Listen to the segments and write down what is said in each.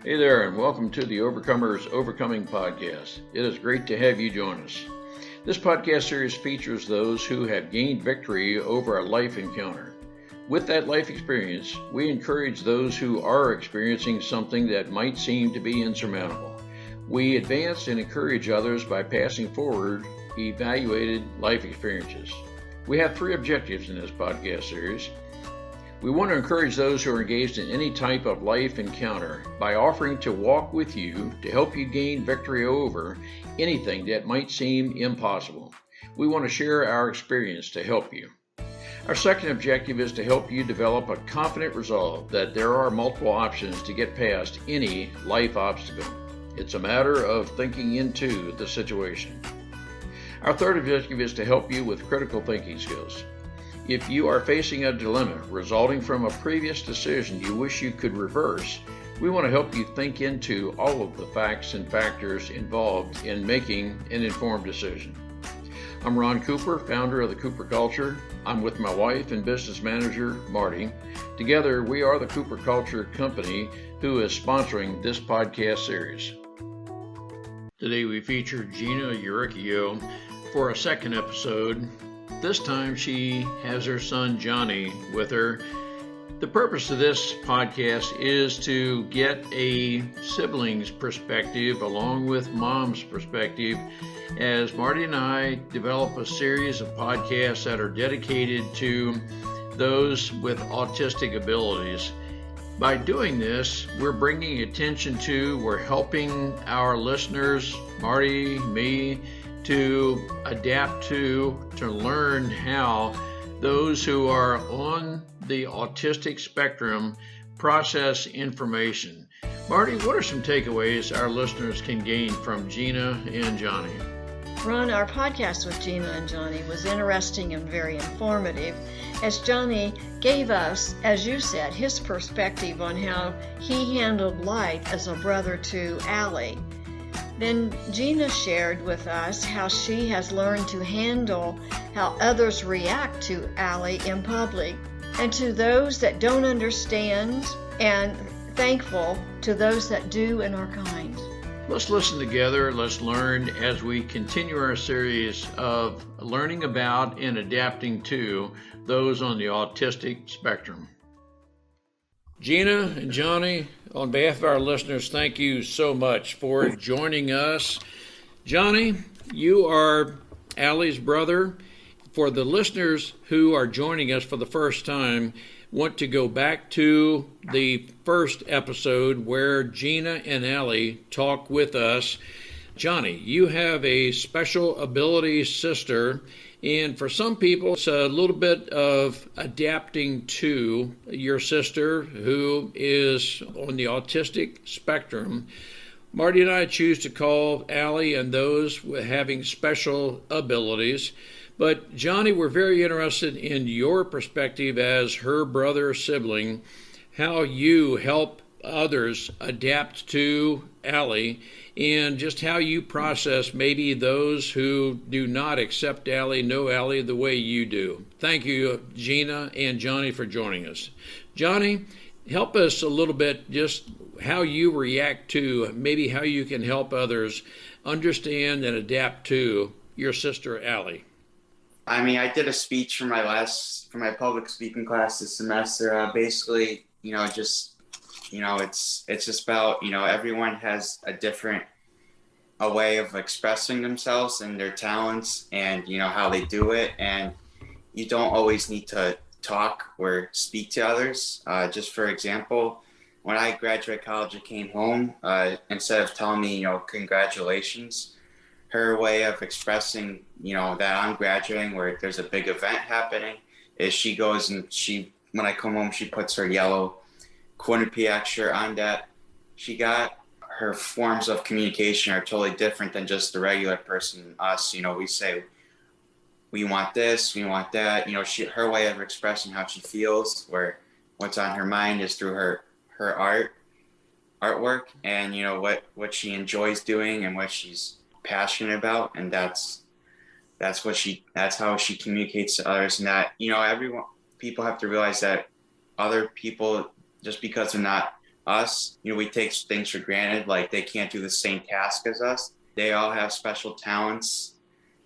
Hey there, and welcome to the Overcomers Overcoming Podcast. It is great to have you join us. This podcast series features those who have gained victory over a life encounter. With that life experience, we encourage those who are experiencing something that might seem to be insurmountable. We advance and encourage others by passing forward evaluated life experiences. We have three objectives in this podcast series. We want to encourage those who are engaged in any type of life encounter by offering to walk with you to help you gain victory over anything that might seem impossible. We want to share our experience to help you. Our second objective is to help you develop a confident resolve that there are multiple options to get past any life obstacle. It's a matter of thinking into the situation. Our third objective is to help you with critical thinking skills. If you are facing a dilemma resulting from a previous decision you wish you could reverse, we want to help you think into all of the facts and factors involved in making an informed decision. I'm Ron Cooper, founder of the Cooper Culture. I'm with my wife and business manager, Marty. Together, we are the Cooper Culture Company who is sponsoring this podcast series. Today we feature Gina Uricchio for a second episode. This time she has her son Johnny with her. The purpose of this podcast is to get a sibling's perspective along with mom's perspective as Marty and I develop a series of podcasts that are dedicated to those with autistic abilities. By doing this, we're bringing attention to, we're helping our listeners, Marty, me, to adapt to learn how those who are on the autistic spectrum process information. Marty, what are some takeaways our listeners can gain from Gina and Johnnie? Ron, our podcast with Gina and Johnnie was interesting and very informative as Johnnie gave us, as you said, his perspective on how he handled life as a brother to Allie. Then Gina shared with us how she has learned to handle how others react to Allie in public, and to those that don't understand, and thankful to those that do and are kind. Let's listen together. Let's learn as we continue our series of learning about and adapting to those on the autistic spectrum. Gina and Johnnie, on behalf of our listeners, thank you so much for joining us. Johnnie, you are Allie's brother. For the listeners who are joining us for the first time, want to go back to the first episode where Gina and Allie talk with us. Johnnie, you have a special ability sister, and for some people, it's a little bit of adapting to your sister who is on the autistic spectrum. Marty and I choose to call Allie and those having special abilities. But Johnnie, we're very interested in your perspective as her brother or sibling, how you help others adapt to Allie, and just how you process maybe those who do not accept Allie, know Allie the way you do. Thank you, Gina and Johnnie, for joining us. Johnnie, help us a little bit just how you react to, maybe how you can help others understand and adapt to your sister Allie. I did a speech for my public speaking class this semester. Basically, it's just about, everyone has a way of expressing themselves and their talents and, how they do it. And you don't always need to talk or speak to others. Just for example, when I graduated college, I came home, instead of telling me, congratulations, her way of expressing, that I'm graduating, where there's a big event happening, is she goes and when I come home, she puts her yellow Quinnipiac shirt on. That she got her forms of communication are totally different than just the regular person. Us, we say, we want this, we want that. Her way of expressing how she feels, where what's on her mind is through her artwork, and what she enjoys doing and what she's passionate about, and that's how she communicates to others. And that people have to realize that other people, just because they're not us. We take things for granted, like they can't do the same task as us. They all have special talents.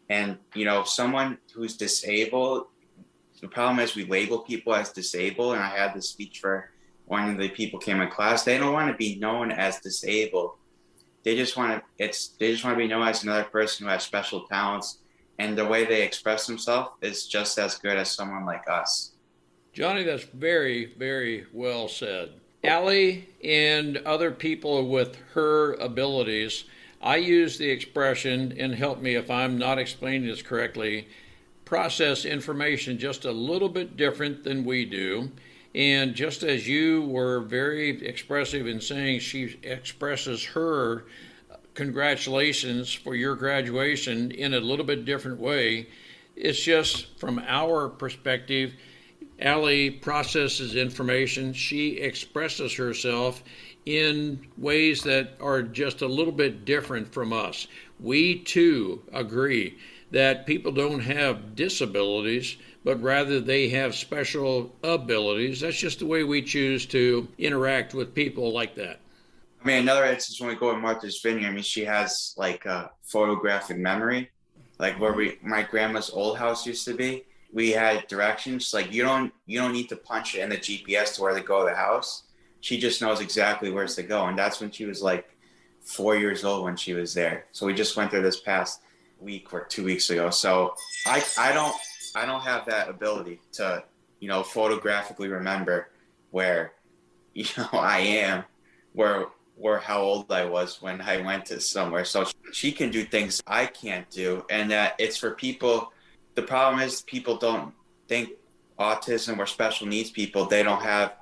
And, someone who's disabled, the problem is we label people as disabled. And I had this speech for one of the people came in class. They don't want to be known as disabled. They just want to be known as another person who has special talents. And the way they express themselves is just as good as someone like us. Johnny, that's very, very well said. Allie and other people with her abilities, I use the expression, and help me if I'm not explaining this correctly, process information just a little bit different than we do. And just as you were very expressive in saying she expresses her congratulations for your graduation in a little bit different way, it's just from our perspective, Allie processes information. She expresses herself in ways that are just a little bit different from us. We too agree that people don't have disabilities, but rather they have special abilities. That's just the way we choose to interact with people like that. I mean, another instance when we go to Martha's Vineyard, she has like a photographic memory, like where my grandma's old house used to be. We had directions, like you don't need to punch it in the GPS to where to go to the house. She just knows exactly where to go. And that's when she was like 4 years old when she was there. So we just went there this past week or 2 weeks ago. So I don't have that ability to, photographically remember where, I am, where how old I was when I went to somewhere. So she can do things I can't do. And that it's for people. The problem is people don't think autism or special needs people, they don't have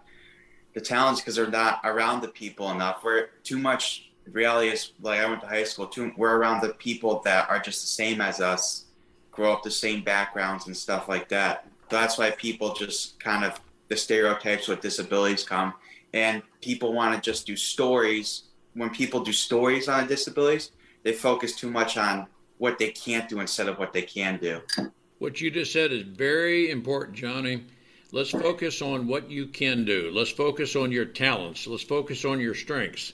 the talents because they're not around the people enough. We're too much, reality is, like I went to high school, we're around the people that are just the same as us, grow up the same backgrounds and stuff like that. That's why people just kind of, the stereotypes with disabilities come, and people want to just do stories. When people do stories on disabilities, they focus too much on what they can't do instead of what they can do. What you just said is very important, Johnny. Let's focus on what you can do. Let's focus on your talents. Let's focus on your strengths.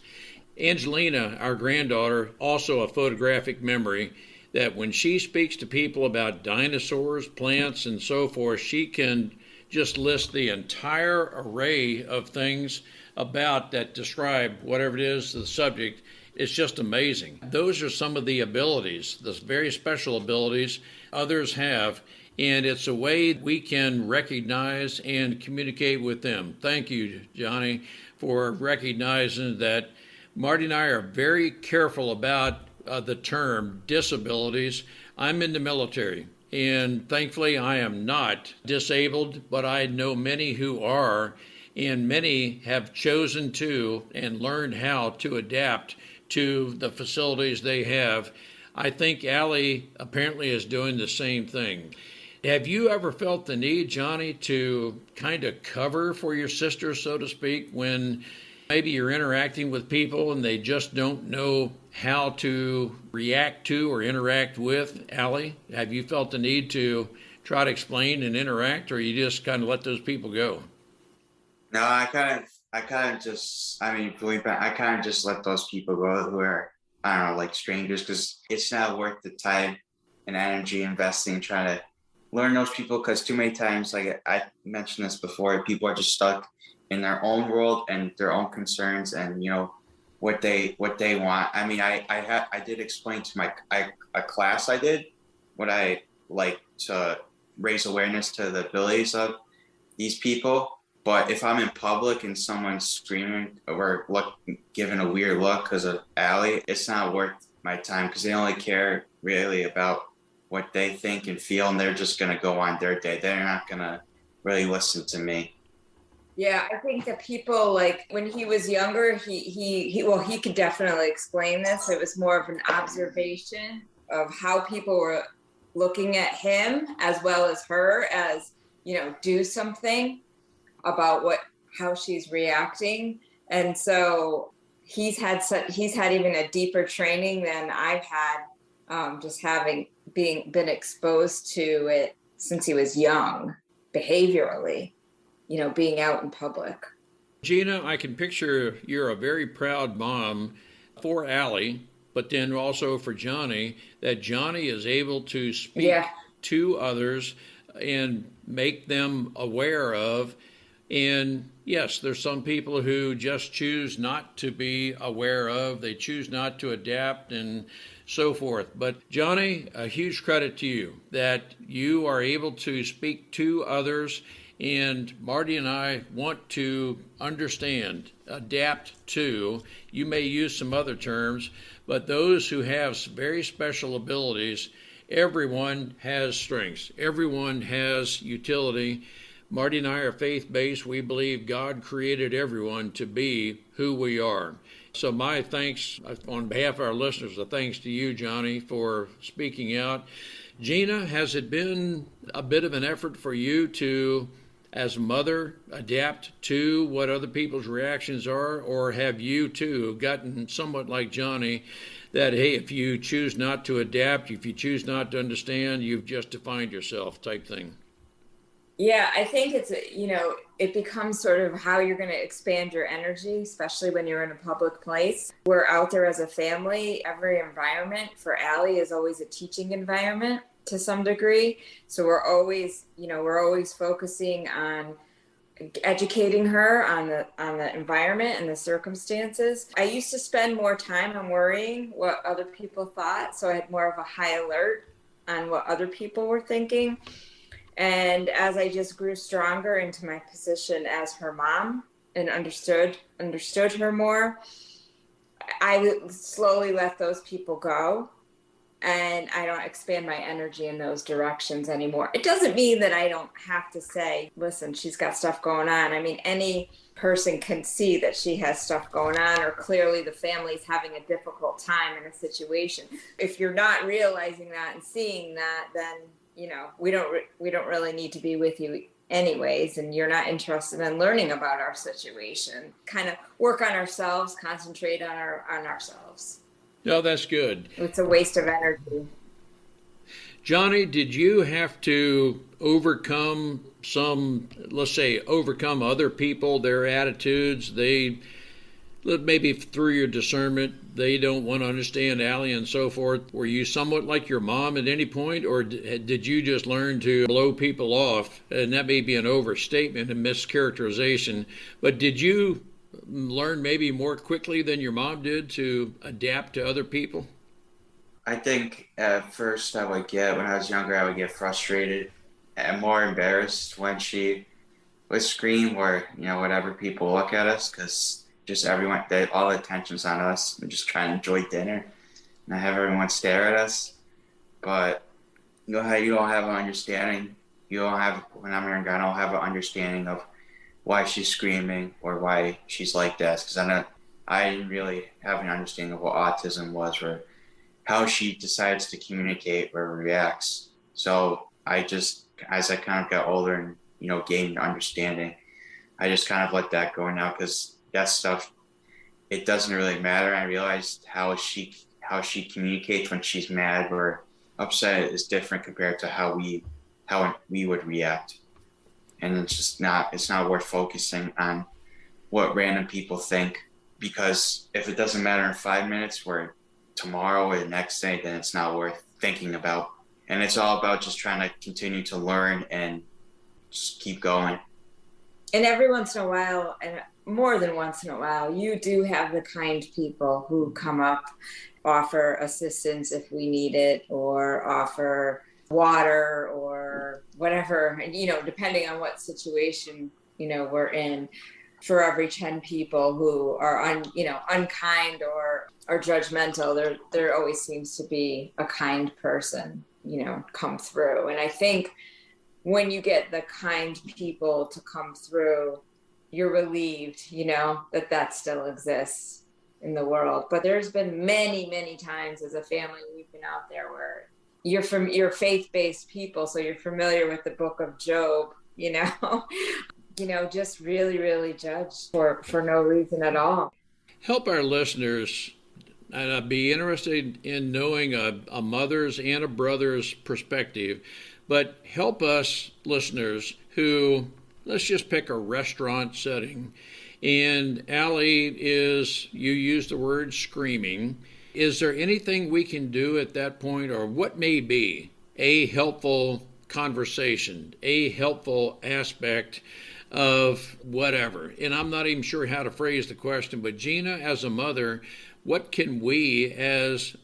Angelina, our granddaughter, also a photographic memory, that when she speaks to people about dinosaurs, plants, and so forth, she can just list the entire array of things about that describe whatever it is, the subject. It's just amazing. Those are some of the abilities, the very special abilities others have, and it's a way we can recognize and communicate with them. Thank you, Johnny, for recognizing that. Marty and I are very careful about the term disabilities. I'm in the military, and thankfully I am not disabled, but I know many who are, and many have chosen to and learned how to adapt to the facilities they have. I think Allie apparently is doing the same thing. Have you ever felt the need, Johnny, to kind of cover for your sister, so to speak, when maybe you're interacting with people and they just don't know how to react to or interact with Allie? Have you felt the need to try to explain and interact, or you just kind of let those people go? No, I kind of just let those people go who are, I don't know, like strangers, because it's not worth the time and energy investing trying to learn those people, because too many times, like I mentioned this before, people are just stuck in their own world and their own concerns and, what they want. I mean, I did explain to a class I did what I like to raise awareness to the abilities of these people. But if I'm in public and someone's screaming or giving a weird look because of Allie, it's not worth my time, because they only care really about what they think and feel, and they're just going to go on their day. They're not going to really listen to me. Yeah, I think that people, like when he was younger, he could definitely explain this. It was more of an observation of how people were looking at him as well as her, as, do something about how she's reacting. And so he's had even a deeper training than I've had, just been exposed to it since he was young, behaviorally, being out in public. Gina, I can picture you're a very proud mom for Allie, but then also for Johnnie, that Johnnie is able to speak to others and make them aware of. And yes, there's some people who just choose not to be aware of, they choose not to adapt and so forth. But Johnnie, a huge credit to you that you are able to speak to others. And Marty and I want to understand, adapt to, you may use some other terms, but those who have very special abilities, everyone has strengths, everyone has utility. Marty and I are faith-based. We believe God created everyone to be who we are. So my thanks on behalf of our listeners, a thanks to you, Johnnie, for speaking out. Gina, has it been a bit of an effort for you to, as a mother, adapt to what other people's reactions are, or have you too gotten somewhat like Johnnie, that, hey, if you choose not to adapt, if you choose not to understand, you've just defined yourself type thing? Yeah, I think it's, it becomes sort of how you're going to expand your energy, especially when you're in a public place. We're out there as a family. Every environment for Allie is always a teaching environment to some degree. So we're always focusing on educating her on the environment and the circumstances. I used to spend more time on worrying what other people thought, so I had more of a high alert on what other people were thinking. And as I just grew stronger into my position as her mom and understood her more, I slowly let those people go. And I don't expand my energy in those directions anymore. It doesn't mean that I don't have to say, listen, she's got stuff going on. I mean, any person can see that she has stuff going on, or clearly the family's having a difficult time in a situation. If you're not realizing that and seeing that, then, we don't really need to be with you anyways, and you're not interested in learning about our situation. Kind of work on ourselves, concentrate on ourselves. No, that's good. It's a waste of energy. Johnnie, did you have to overcome overcome other people, their attitudes? Maybe through your discernment, they don't want to understand Allie and so forth. Were you somewhat like your mom at any point, or did you just learn to blow people off? And that may be an overstatement and mischaracterization, but did you learn maybe more quickly than your mom did to adapt to other people? I think at first when I was younger, I would get frustrated and more embarrassed when she would scream or, whatever people look at us, because just all the attention's on us. We're just trying to enjoy dinner and have everyone stare at us. But you know how you don't have an understanding. When I'm younger, I don't have an understanding of why she's screaming or why she's like this, because I didn't really have an understanding of what autism was or how she decides to communicate or reacts. So I just, as I kind of got older and gained understanding, I just kind of let that go now, because that stuff, it doesn't really matter. I realized how she communicates when she's mad or upset is different compared to how we would react. And it's not worth focusing on what random people think, because if it doesn't matter in 5 minutes or tomorrow or the next day, then it's not worth thinking about. And it's all about just trying to continue to learn and just keep going. And every once in a while, and more than once in a while, you do have the kind people who come up, offer assistance if we need it, or offer water or whatever, depending on what situation, we're in. For every 10 people who are unkind or judgmental, there always seems to be a kind person, come through. And I think when you get the kind people to come through, you're relieved, that still exists in the world. But there's been many, many times as a family we've been out there where you're faith-based people, so you're familiar with the book of Job, just really, really judge for no reason at all. Help our listeners, and I'd be interested in knowing a mother's and a brother's perspective, but help us listeners who, let's just pick a restaurant setting, And Allie you used the word screaming. Is there anything we can do at that point, or what may be a helpful conversation, a helpful aspect of whatever? And I'm not even sure how to phrase the question, but Gina, as a mother, what can we as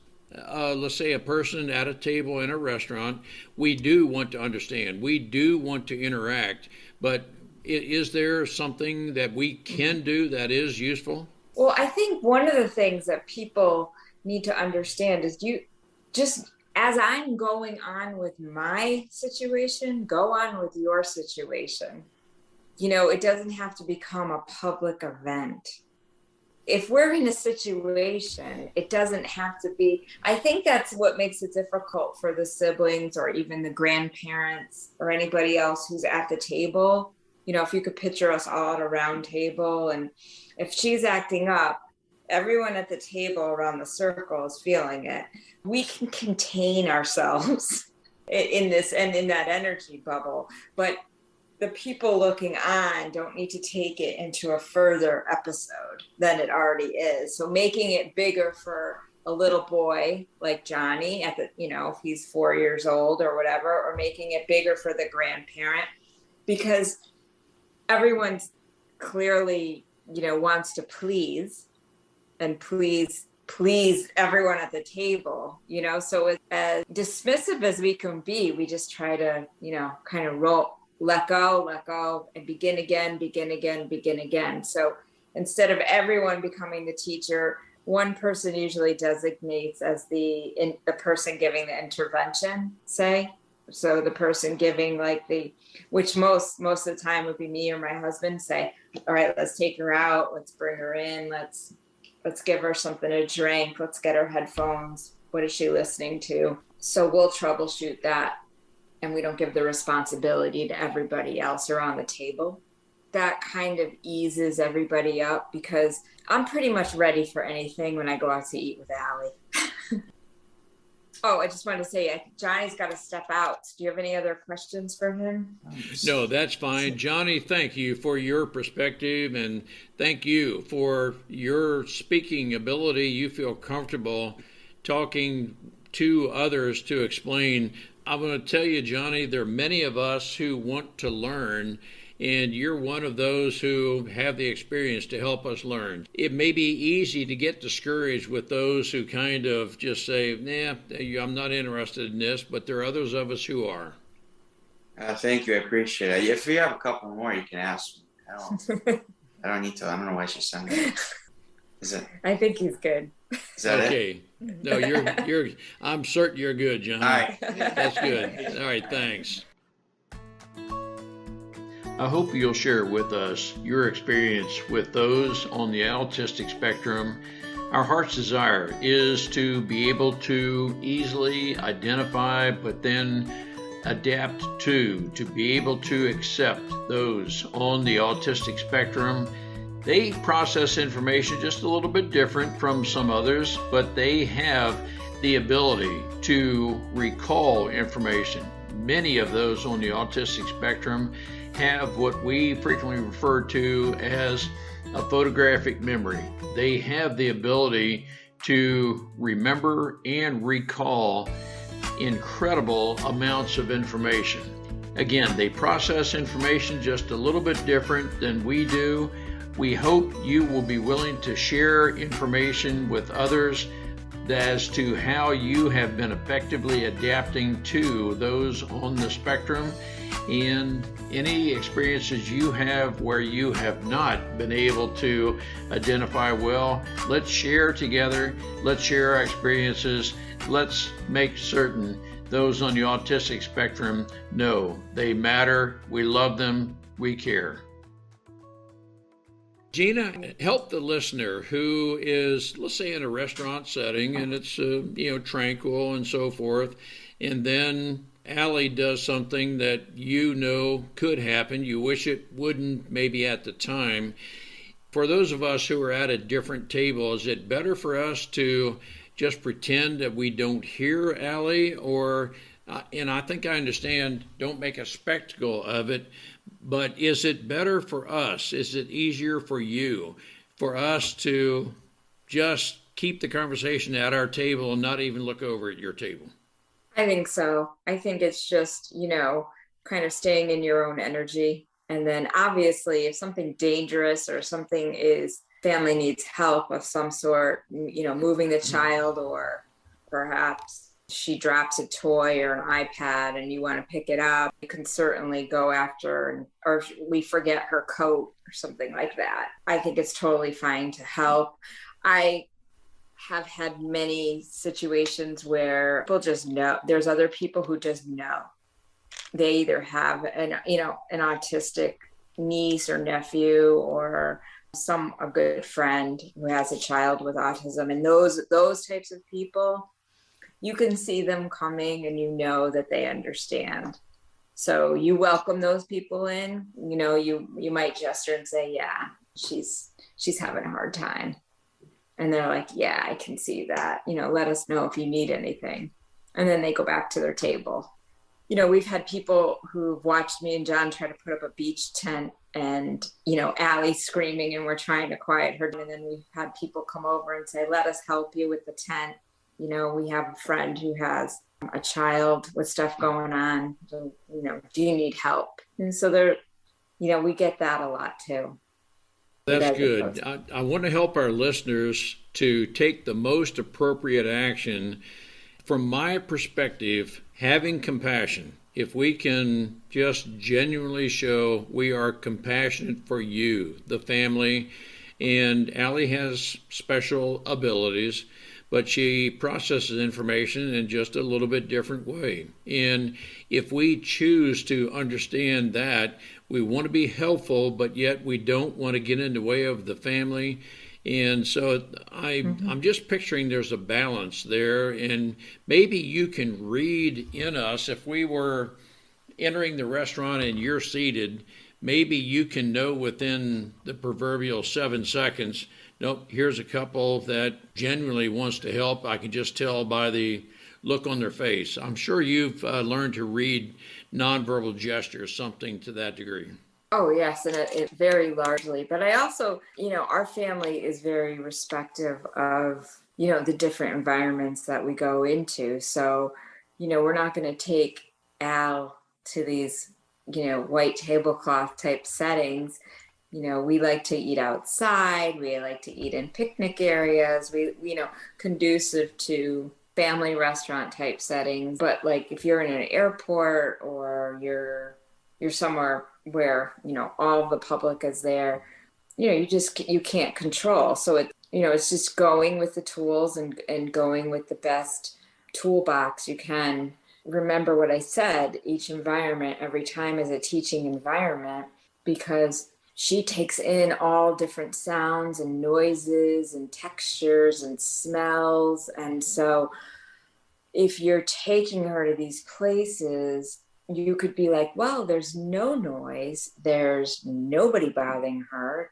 let's say a person at a table in a restaurant, we do want to understand, we do want to interact, but is there something that we can do that is useful? Well, I think one of the things that people need to understand is just as I'm going on with my situation, go on with your situation. It doesn't have to become a public event. If we're in a situation, it doesn't have to be. I think that's what makes it difficult for the siblings or even the grandparents or anybody else who's at the table. If you could picture us all at a round table, and if she's acting up, everyone at the table around the circle is feeling it. We can contain ourselves in this and in that energy bubble, but the people looking on don't need to take it into a further episode than it already is. So making it bigger for a little boy like Johnny if he's 4 years old or whatever, or making it bigger for the grandparent, because everyone's clearly, wants to please everyone at the table, so as dismissive as we can be, we just try to, kind of let go and begin again. So instead of everyone becoming the teacher, one person usually designates as the person giving the intervention, say. So the person giving which most of the time would be me or my husband, say, all right, let's take her out. Let's bring her in. Let's give her something to drink. Let's get her headphones. What is she listening to? So we'll troubleshoot that. And we don't give the responsibility to everybody else around the table. That kind of eases everybody up, because I'm pretty much ready for anything when I go out to eat with Allie. Oh, I just wanted to say, Johnny's got to step out. Do you have any other questions for him? No, that's fine. Johnnie, thank you for your perspective, and thank you for your speaking ability. You feel comfortable talking to others to explain. I'm going to tell you, Johnnie, there are many of us who want to learn, and you're one of those who have the experience to help us learn. It may be easy to get discouraged with those who kind of just say, nah, I'm not interested in this, but there are others of us who are. Thank you. I appreciate it. If you have a couple more, you can ask me. I don't need to. I don't know why she sent me. I think he's good. Is that okay? It? No, you're. I'm certain you're good, John. All right. That's good. All right, thanks. I hope you'll share with us your experience with those on the autistic spectrum. Our heart's desire is to be able to easily identify, but then adapt to be able to accept those on the autistic spectrum. They process information just a little bit different from some others, but they have the ability to recall information. Many of those on the autistic spectrum have what we frequently refer to as a photographic memory. They have the ability to remember and recall incredible amounts of information. Again, they process information just a little bit different than we do. We hope you will be willing to share information with others as to how you have been effectively adapting to those on the spectrum, and any experiences you have where you have not been able to identify well. Let's share together. Let's share our experiences. Let's make certain those on the autistic spectrum know they matter. We love them. We care. Gina, help the listener who is, let's say, in a restaurant setting, and it's tranquil and so forth, and then Allie does something that could happen. You wish it wouldn't maybe at the time. For those of us who are at a different table, is it better for us to just pretend that we don't hear Allie, or and I think I understand, don't make a spectacle of it, But is it better for us? Is it easier for you, for us to just keep the conversation at our table and not even look over at your table? I think so. I think it's just, kind of staying in your own energy. And then obviously, if something dangerous or something is family needs help of some sort, moving the child, or perhaps she drops a toy or an iPad and you want to pick it up, you can certainly go after, or we forget her coat or something like that. I think it's totally fine to help. I have had many situations where people just know. There's other people who just know. They either have an autistic niece or nephew, or a good friend who has a child with autism. And those types of people, you can see them coming and that they understand. So you welcome those people in. You might gesture and say, yeah, she's having a hard time. And they're like, yeah, I can see that. Let us know if you need anything. And then they go back to their table. We've had people who've watched me and John try to put up a beach tent, and, Allie's screaming and we're trying to quiet her. And then we've had people come over and say, let us help you with the tent. We have a friend who has a child with stuff going on. So, do you need help? And so we get that a lot too. That's good. I want to help our listeners to take the most appropriate action. From my perspective, having compassion, if we can just genuinely show we are compassionate for you, the family, and Allie has special abilities, but she processes information in just a little bit different way. And if we choose to understand that, we want to be helpful, but yet we don't want to get in the way of the family. And so I'm just picturing there's a balance there. And maybe you can read in us, if we were entering the restaurant and you're seated, maybe you can know within the proverbial 7 seconds, nope, here's a couple that genuinely wants to help. I can just tell by the look on their face. I'm sure you've learned to read nonverbal gestures, something to that degree. Oh, yes, and it very largely. But I also, our family is very respective of, the different environments that we go into. So, we're not going to take Al to these, white tablecloth type settings. We like to eat outside. We like to eat in picnic areas. We conducive to family restaurant type settings. But like if you're in an airport or you're somewhere where, all the public is there, you can't control. So it's just going with the tools and going with the best toolbox you can. Remember what I said, each environment every time is a teaching environment, because she takes in all different sounds and noises and textures and smells. And so if you're taking her to these places, you could be like, well, there's no noise. There's nobody bothering her.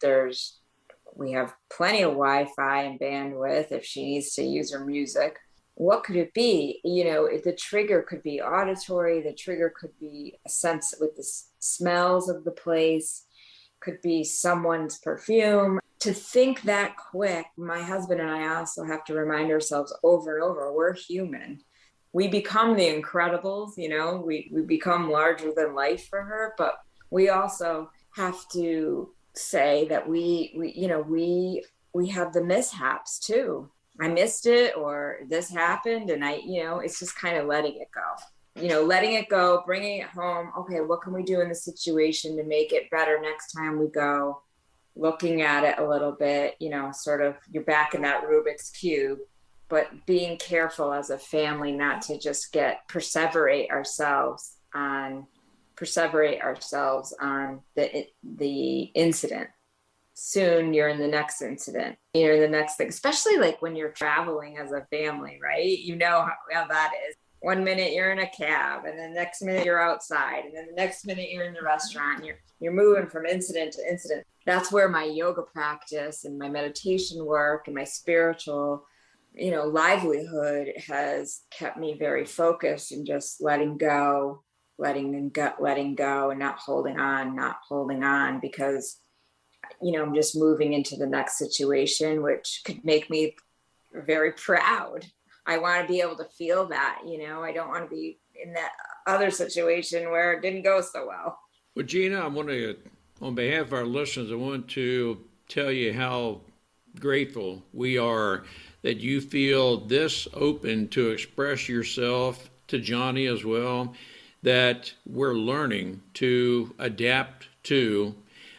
We have plenty of Wi-Fi and bandwidth if she needs to use her music. What could it be? The trigger could be auditory. The trigger could be a sense with the smells of the place, could be someone's perfume. To think that quick, my husband and I also have to remind ourselves over and over, we're human. We become the Incredibles, we become larger than life for her, but we also have to say that we have the mishaps too. I missed it, or this happened, and it's just kind of letting it go. Letting it go, bringing it home. Okay, what can we do in the situation to make it better next time we go? Looking at it a little bit, sort of you're back in that Rubik's Cube, but being careful as a family not to just perseverate ourselves on the incident. Soon you're in the next incident, you're in the next thing, especially like when you're traveling as a family, right? How that is. 1 minute you're in a cab, and then the next minute you're outside, and then the next minute you're in the restaurant, and you're moving from incident to incident. That's where my yoga practice and my meditation work and my spiritual, livelihood has kept me very focused and just letting go letting go and not holding on because, I'm just moving into the next situation, which could make me very proud. I want to be able to feel that, I don't want to be in that other situation where it didn't go so well. Well, Gina, on behalf of our listeners, I want to tell you how grateful we are that you feel this open to express yourself to Johnnie as well, that we're learning to adapt to.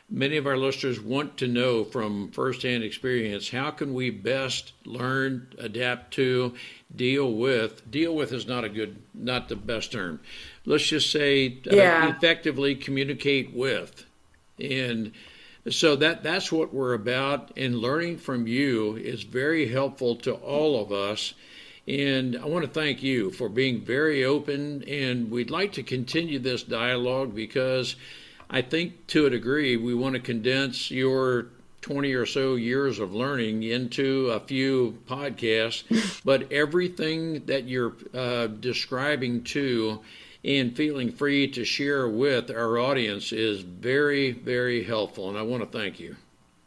Many of our listeners want to know from firsthand experience, how can we best learn, adapt to, deal with is not the best term. Let's just say effectively communicate with. And so that's what we're about, and learning from you is very helpful to all of us. And I want to thank you for being very open, and we'd like to continue this dialogue because I think to a degree we want to condense your 20 or so years of learning into a few podcasts, but everything that you're describing to and feeling free to share with our audience is very, very helpful, and I want to thank you.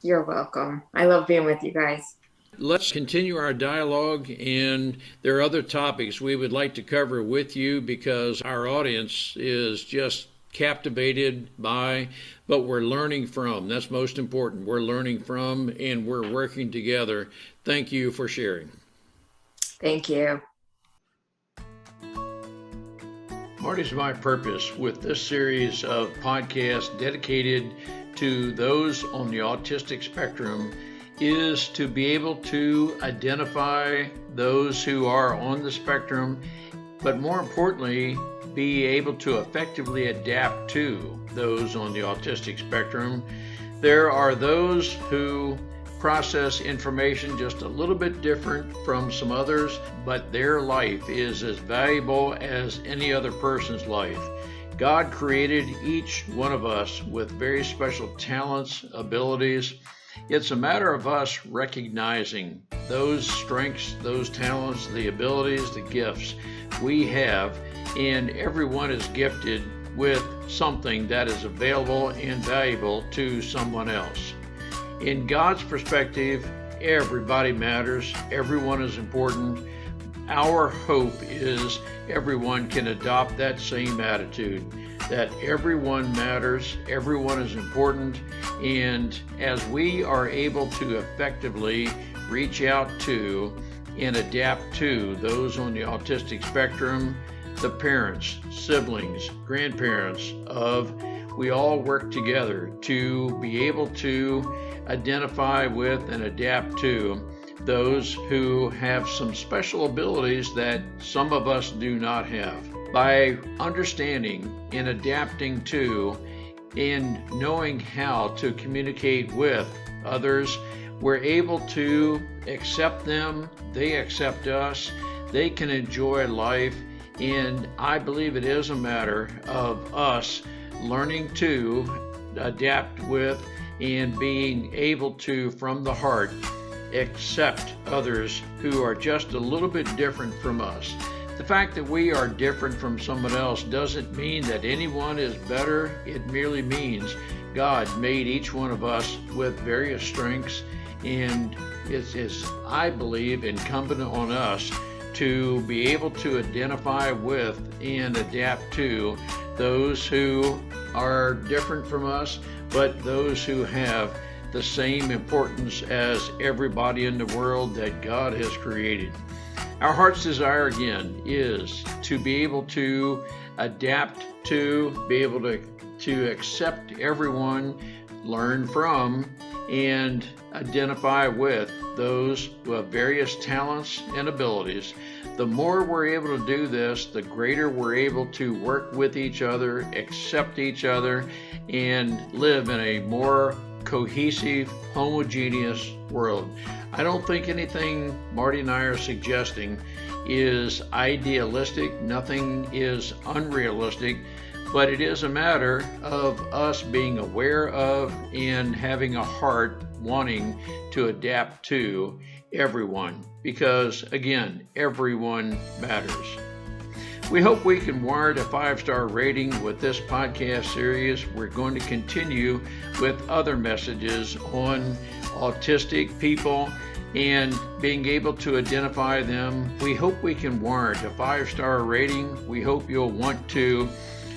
You're welcome. I love being with you guys. Let's continue our dialogue, and there are other topics we would like to cover with you because our audience is just captivated by, but we're learning from. That's most important. We're learning from, and we're working together. Thank you for sharing. Thank you. What is my purpose with this series of podcasts dedicated to those on the autistic spectrum is to be able to identify those who are on the spectrum, but more importantly, be able to effectively adapt to those on the autistic spectrum. There are those who process information just a little bit different from some others, but their life is as valuable as any other person's life. God created each one of us with very special talents, abilities. It's a matter of us recognizing those strengths, those talents, the abilities, the gifts we have, and everyone is gifted with something that is available and valuable to someone else. In God's perspective, everybody matters, everyone is important. Our hope is everyone can adopt that same attitude, that everyone matters, everyone is important, and as we are able to effectively reach out to and adapt to those on the autistic spectrum, the parents, siblings, grandparents we all work together to be able to identify with and adapt to those who have some special abilities that some of us do not have. By understanding and adapting to and knowing how to communicate with others, we're able to accept them, they accept us, they can enjoy life, and I believe it is a matter of us learning to adapt with and being able to, from the heart, accept others who are just a little bit different from us. The fact that we are different from someone else doesn't mean that anyone is better. It merely means God made each one of us with various strengths, and it's, I believe, incumbent on us to be able to identify with and adapt to those who are different from us, but those who have the same importance as everybody in the world that God has created. Our heart's desire, again, is to be able to adapt to, be able to accept everyone, learn from, and identify with those who have various talents and abilities. The more we're able to do this, the greater we're able to work with each other, accept each other, and live in a more cohesive, homogeneous world. I don't think anything Marty and I are suggesting is idealistic. Nothing is unrealistic, but it is a matter of us being aware of and having a heart wanting to adapt to everyone, because again, everyone matters. We hope we can warrant a 5-star rating with this podcast series. We're going to continue with other messages on autistic people and being able to identify them. We hope we can warrant a 5-star rating. We hope you'll want to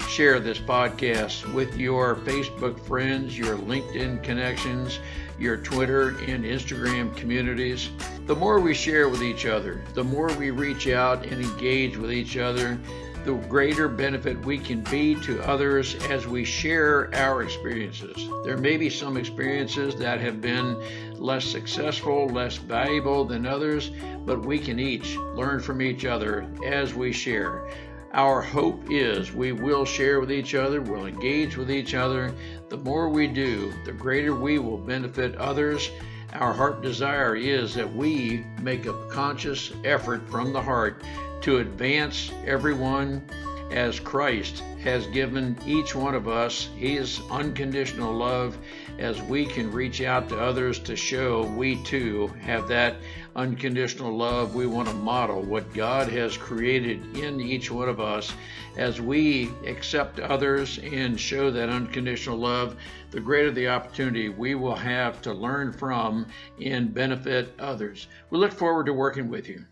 share this podcast with your Facebook friends, your LinkedIn connections, your Twitter and Instagram communities. The more we share with each other, the more we reach out and engage with each other, the greater benefit we can be to others as we share our experiences. There may be some experiences that have been less successful, less valuable than others, but we can each learn from each other as we share. Our hope is we will share with each other, we'll engage with each other. The more we do, the greater we will benefit others. Our heart desire is that we make a conscious effort from the heart to advance everyone as Christ has given each one of us His unconditional love, as we can reach out to others to show we too have that unconditional love. We want to model what God has created in each one of us. As we accept others and show that unconditional love, the greater the opportunity we will have to learn from and benefit others. We look forward to working with you.